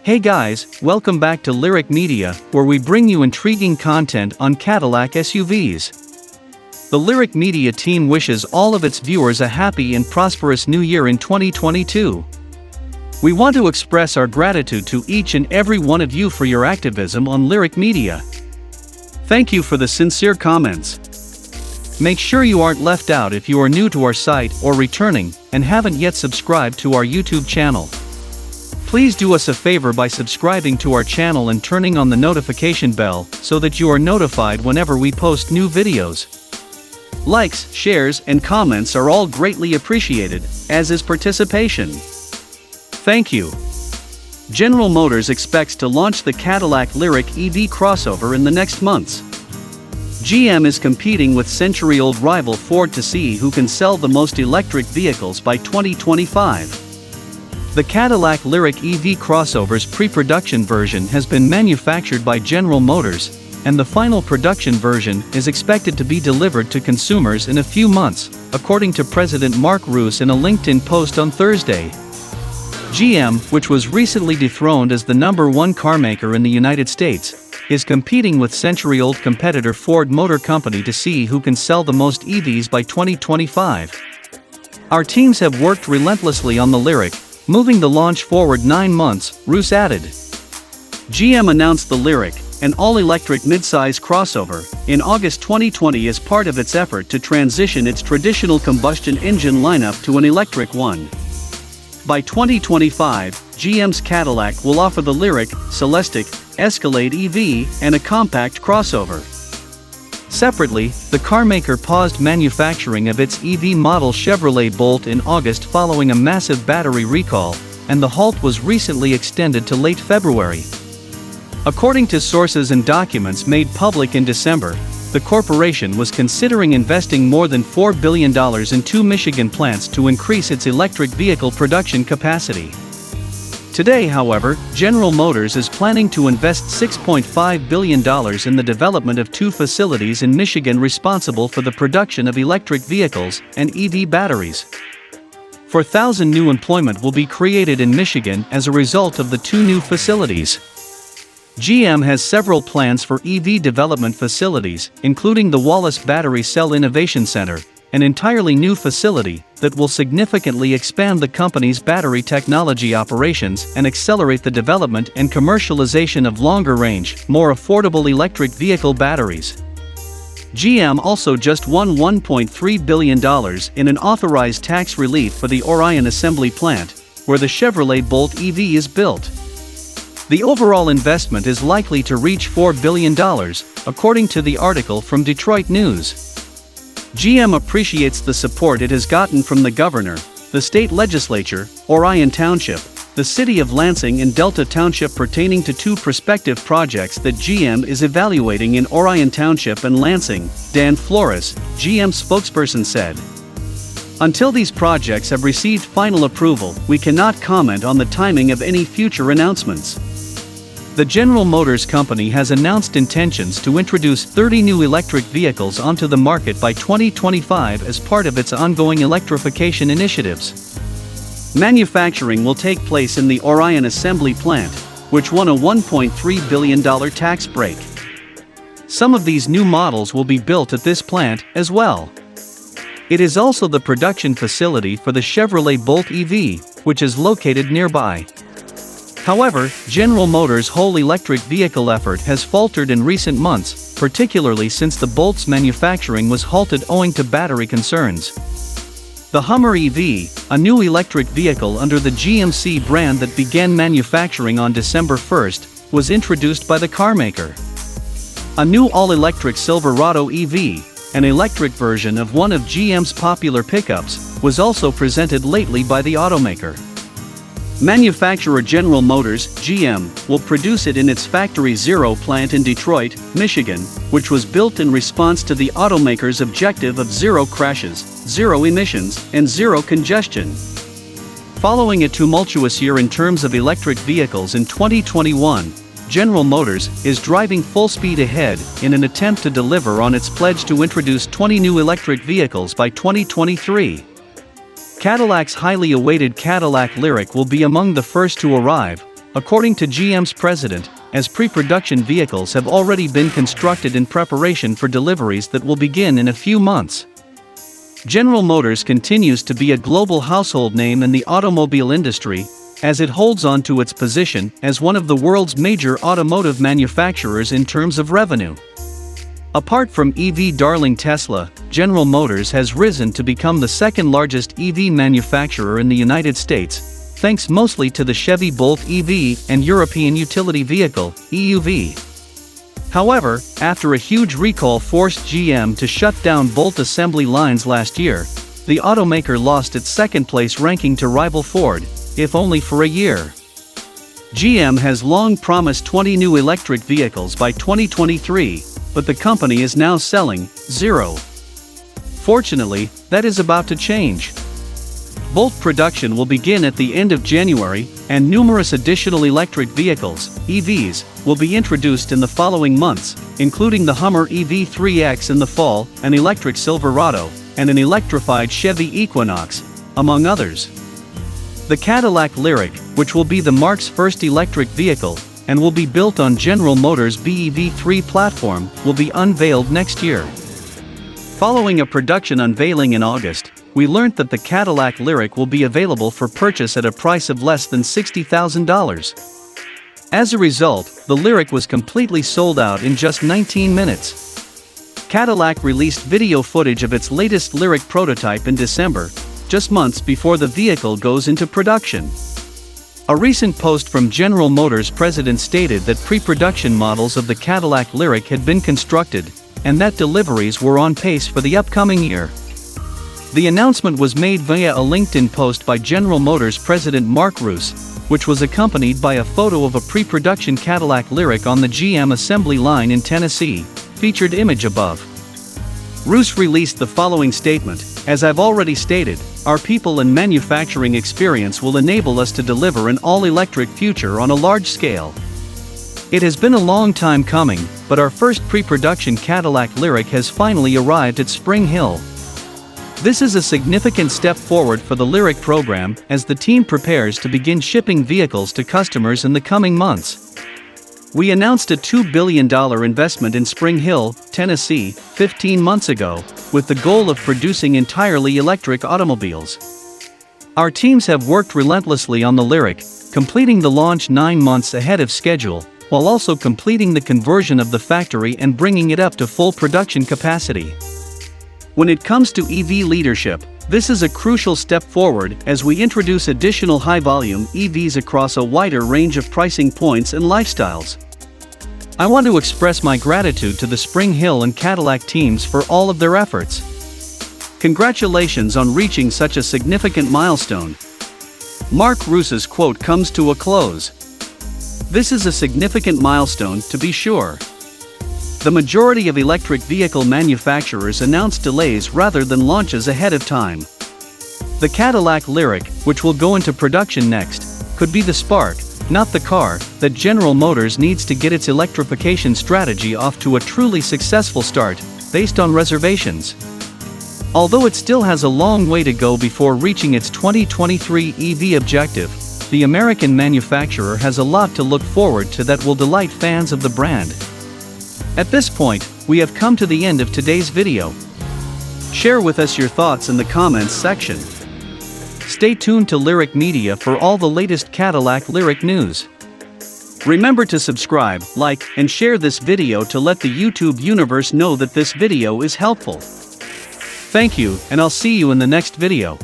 Hey guys, welcome back to Lyriq Media, where we bring you intriguing content on Cadillac SUVs. The Lyriq Media team wishes all of its viewers a happy and prosperous new year in 2022. We want to express our gratitude to each and every one of you for your activism on Lyriq Media. Thank you for the sincere comments. Make sure you aren't left out if you are new to our site or returning and haven't yet subscribed to our YouTube channel. Please do us a favor by subscribing to our channel and turning on the notification bell so that you are notified whenever we post new videos. Likes, shares, and comments are all greatly appreciated, as is participation. Thank you. General Motors expects to launch the Cadillac Lyriq EV crossover in the next months. GM is competing with century-old rival Ford to see who can sell the most electric vehicles by 2025. The Cadillac Lyriq EV crossover's pre-production version has been manufactured by General Motors, and the final production version is expected to be delivered to consumers in a few months, according to President Mark Roos in a LinkedIn post on Thursday. GM, which was recently dethroned as the #1 carmaker in the United States, is competing with century-old competitor Ford Motor Company to see who can sell the most EVs by 2025. Our teams have worked relentlessly on the Lyriq, moving the launch forward 9 months, Roos added. GM announced the Lyriq, an all-electric midsize crossover, in August 2020 as part of its effort to transition its traditional combustion engine lineup to an electric one. By 2025, GM's Cadillac will offer the Lyriq, Celestiq, Escalade EV, and a compact crossover. Separately, the carmaker paused manufacturing of its EV model Chevrolet Bolt in August following a massive battery recall, and the halt was recently extended to late February. According to sources and documents made public in December, the corporation was considering investing more than $4 billion in 2 Michigan plants to increase its electric vehicle production capacity. Today, however, General Motors is planning to invest $6.5 billion in the development of 2 facilities in Michigan responsible for the production of electric vehicles and EV batteries. 4,000 new employment will be created in Michigan as a result of the 2 new facilities. GM has several plans for EV development facilities, including the Wallace Battery Cell Innovation Center, an entirely new facility that will significantly expand the company's battery technology operations and accelerate the development and commercialization of longer-range, more affordable electric vehicle batteries. GM also just won $1.3 billion in an authorized tax relief for the Orion assembly plant, where the Chevrolet Bolt EV is built. The overall investment is likely to reach $4 billion, according to the article from Detroit News. GM appreciates the support it has gotten from the governor, the state legislature, Orion Township, the city of Lansing and Delta Township pertaining to 2 prospective projects that GM is evaluating in Orion Township and Lansing, Dan Flores, GM spokesperson said. Until these projects have received final approval, we cannot comment on the timing of any future announcements. The General Motors company has announced intentions to introduce 30 new electric vehicles onto the market by 2025 as part of its ongoing electrification initiatives. Manufacturing will take place in the Orion assembly plant, which won a $1.3 billion tax break. Some of these new models will be built at this plant as well. It is also the production facility for the Chevrolet Bolt EV, which is located nearby. However, General Motors' whole electric vehicle effort has faltered in recent months, particularly since the Bolt's manufacturing was halted owing to battery concerns. The Hummer EV, a new electric vehicle under the GMC brand that began manufacturing on December 1st, was introduced by the carmaker. A new all-electric Silverado EV, an electric version of one of GM's popular pickups, was also presented lately by the automaker. Manufacturer General Motors, GM, will produce it in its Factory Zero plant in Detroit, Michigan, which was built in response to the automaker's objective of 0 crashes, 0 emissions, and 0 congestion. Following a tumultuous year in terms of electric vehicles in 2021, General Motors is driving full speed ahead in an attempt to deliver on its pledge to introduce 20 new electric vehicles by 2023. Cadillac's highly awaited Cadillac Lyriq will be among the first to arrive, according to GM's president, as pre-production vehicles have already been constructed in preparation for deliveries that will begin in a few months. General Motors continues to be a global household name in the automobile industry, as it holds on to its position as one of the world's major automotive manufacturers in terms of revenue. Apart from EV darling Tesla, General Motors has risen to become the second largest EV manufacturer in the United States, thanks mostly to the Chevy Bolt EV and European Utility Vehicle (EUV). However, after a huge recall forced GM to shut down Bolt assembly lines last year, the automaker lost its second-place ranking to rival Ford, if only for a year. GM has long promised 20 new electric vehicles by 2023, but the company is now selling 0. Fortunately, that is about to change. Bolt production will begin at the end of January, and numerous additional electric vehicles, EVs, will be introduced in the following months, including the Hummer EV3X in the fall, an electric Silverado, and an electrified Chevy Equinox, among others. The Cadillac Lyriq, which will be the marque's first electric vehicle, and will be built on General Motors' BEV3 platform, will be unveiled next year. Following a production unveiling in August, we learned that the Cadillac Lyriq will be available for purchase at a price of less than $60,000. As a result, the Lyriq was completely sold out in just 19 minutes. Cadillac released video footage of its latest Lyriq prototype in December, just months before the vehicle goes into production. A recent post from General Motors president stated that pre-production models of the Cadillac Lyriq had been constructed, and that deliveries were on pace for the upcoming year. The announcement was made via a LinkedIn post by General Motors president Mark Roos, which was accompanied by a photo of a pre-production Cadillac Lyriq on the GM assembly line in Tennessee, featured image above. Roos released the following statement: "As I've already stated, our people and manufacturing experience will enable us to deliver an all-electric future on a large scale. It has been a long time coming, but our first pre-production Cadillac Lyriq has finally arrived at Spring Hill. This is a significant step forward for the Lyriq program as the team prepares to begin shipping vehicles to customers in the coming months. We announced a $2 billion investment in Spring Hill, Tennessee, 15 months ago, with the goal of producing entirely electric automobiles. Our teams have worked relentlessly on the Lyriq, completing the launch 9 months ahead of schedule, while also completing the conversion of the factory and bringing it up to full production capacity. When it comes to EV leadership, this is a crucial step forward as we introduce additional high-volume EVs across a wider range of pricing points and lifestyles. I want to express my gratitude to the Spring Hill and Cadillac teams for all of their efforts. Congratulations on reaching such a significant milestone." Mark Roos's quote comes to a close. This is a significant milestone, to be sure. The majority of electric vehicle manufacturers announce delays rather than launches ahead of time. The Cadillac Lyriq, which will go into production next, could be the spark, not the car, that General Motors needs to get its electrification strategy off to a truly successful start, based on reservations. Although it still has a long way to go before reaching its 2023 EV objective, the American manufacturer has a lot to look forward to that will delight fans of the brand. At this point, we have come to the end of today's video. Share with us your thoughts in the comments section. Stay tuned to Lyriq Media for all the latest Cadillac Lyriq news. Remember to subscribe, like, and share this video to let the YouTube universe know that this video is helpful. Thank you, and I'll see you in the next video.